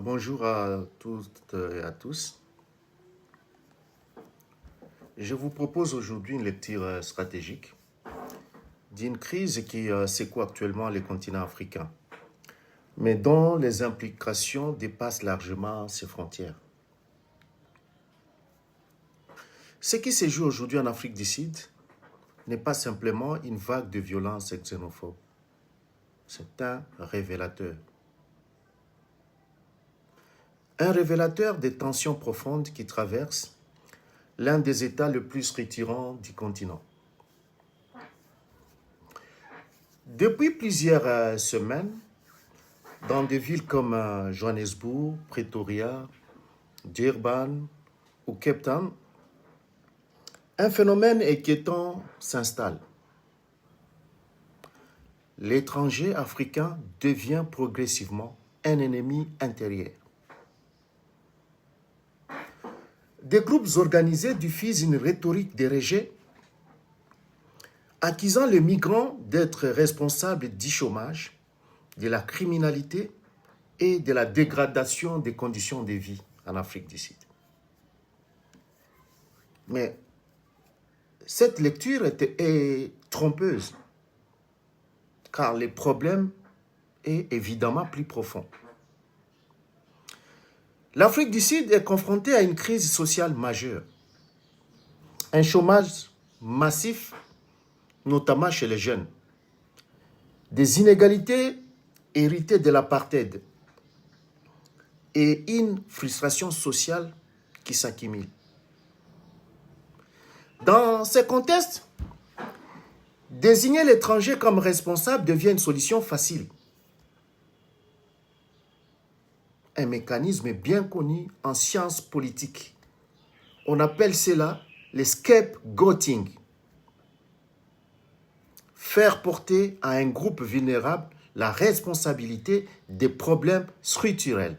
Bonjour à toutes et à tous. Je vous propose aujourd'hui une lecture stratégique d'une crise qui secoue actuellement les continents africains, mais dont les implications dépassent largement ses frontières. Ce qui se joue aujourd'hui en Afrique du Sud n'est pas simplement une vague de violence xénophobe. C'est un révélateur. Un révélateur des tensions profondes qui traversent l'un des États les plus structurants du continent. Depuis plusieurs semaines, dans des villes comme Johannesburg, Pretoria, Durban ou Cape Town, un phénomène inquiétant s'installe. L'étranger africain devient progressivement un ennemi intérieur. Des groupes organisés diffusent une rhétorique de rejet, accusant les migrants d'être responsables du chômage, de la criminalité et de la dégradation des conditions de vie en Afrique du Sud. Mais cette lecture est trompeuse, car le problème est évidemment plus profond. L'Afrique du Sud est confrontée à une crise sociale majeure, un chômage massif, notamment chez les jeunes, des inégalités héritées de l'apartheid et une frustration sociale qui s'accumule. Dans ces contextes, désigner l'étranger comme responsable devient une solution facile. Un mécanisme bien connu en sciences politiques. On appelle cela le scapegoating. Faire porter à un groupe vulnérable la responsabilité des problèmes structurels.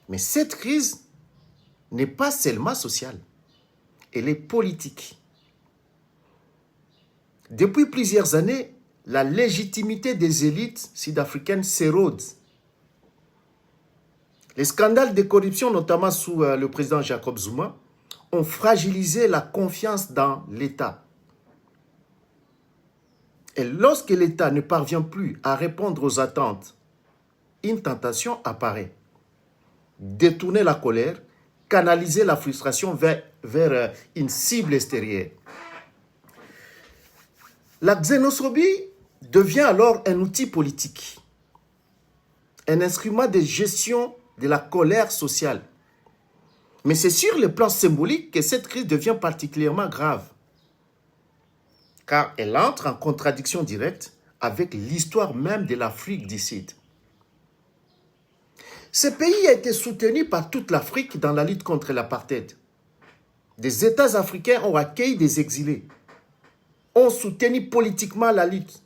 Mais cette crise n'est pas seulement sociale, elle est politique. Depuis plusieurs années, la légitimité des élites sud-africaines s'érode. Les scandales de corruption, notamment sous le président Jacob Zuma, ont fragilisé la confiance dans l'État. Et lorsque l'État ne parvient plus à répondre aux attentes, une tentation apparaît. Détourner la colère, canaliser la frustration vers une cible extérieure. La xénophobie devient alors un outil politique, un instrument de gestion de la colère sociale. Mais c'est sur le plan symbolique que cette crise devient particulièrement grave, car elle entre en contradiction directe avec l'histoire même de l'Afrique du Sud. Ce pays a été soutenu par toute l'Afrique dans la lutte contre l'apartheid. Des États africains ont accueilli des exilés, ont soutenu politiquement la lutte,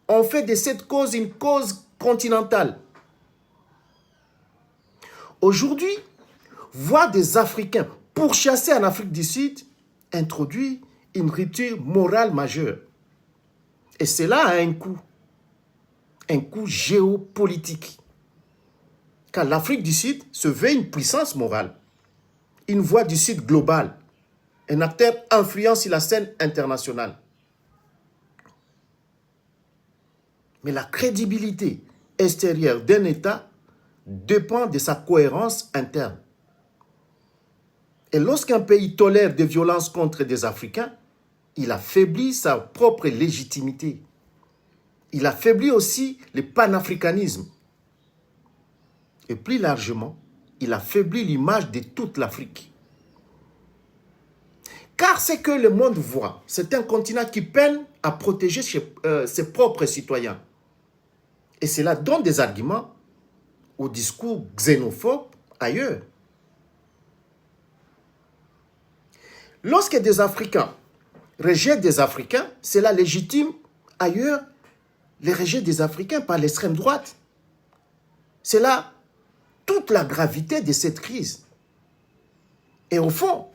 ont fait de cette cause une cause continentale. Aujourd'hui, voir des Africains pourchassés en Afrique du Sud introduit une rupture morale majeure. Et cela a un coût géopolitique. Car l'Afrique du Sud se veut une puissance morale, une voix du Sud globale, un acteur influent sur la scène internationale. Mais la crédibilité extérieure d'un État dépend de sa cohérence interne. Et lorsqu'un pays tolère des violences contre des Africains, il affaiblit sa propre légitimité. Il affaiblit aussi le panafricanisme. Et plus largement, il affaiblit l'image de toute l'Afrique. Car ce que le monde voit, c'est un continent qui peine à protéger ses propres citoyens. Et cela donne des arguments au discours xénophobe ailleurs. Lorsque des Africains rejettent des Africains, cela légitime ailleurs les rejets des Africains par l'extrême droite. C'est là toute la gravité de cette crise. Et au fond,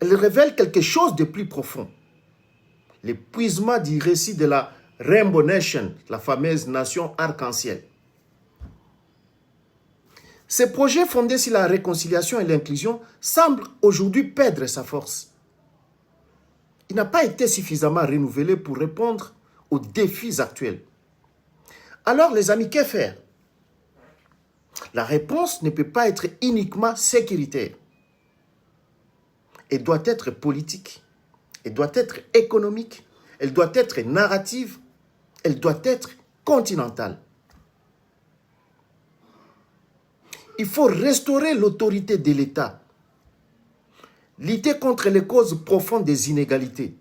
elle révèle quelque chose de plus profond. L'épuisement du récit de la Rainbow Nation, la fameuse nation arc-en-ciel. Ces projets fondés sur la réconciliation et l'inclusion semblent aujourd'hui perdre sa force. Il n'a pas été suffisamment renouvelé pour répondre aux défis actuels. Alors les amis, que faire? La réponse ne peut pas être uniquement sécuritaire. Elle doit être politique, elle doit être économique, elle doit être narrative, elle doit être continentale. Il faut restaurer l'autorité de l'État, lutter contre les causes profondes des inégalités,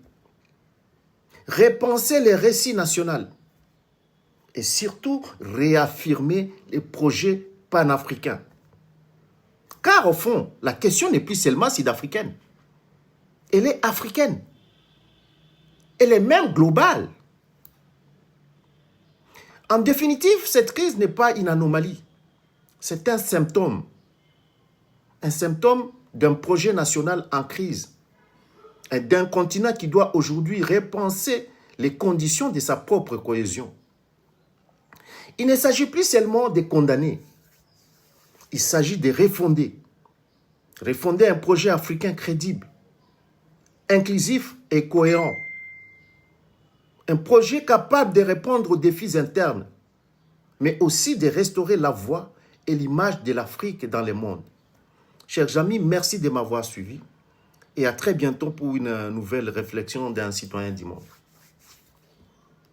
repenser les récits nationaux et surtout réaffirmer les projets panafricains. Car au fond, la question n'est plus seulement sud-africaine. Elle est africaine. Elle est même globale. En définitive, cette crise n'est pas une anomalie. C'est un symptôme. Un symptôme d'un projet national en crise. Et d'un continent qui doit aujourd'hui repenser les conditions de sa propre cohésion. Il ne s'agit plus seulement de condamner. Il s'agit de refonder. Refonder un projet africain crédible, inclusif et cohérent. Un projet capable de répondre aux défis internes, mais aussi de restaurer la voix et l'image de l'Afrique dans le monde. Chers amis, merci de m'avoir suivi et à très bientôt pour une nouvelle réflexion d'un citoyen du monde.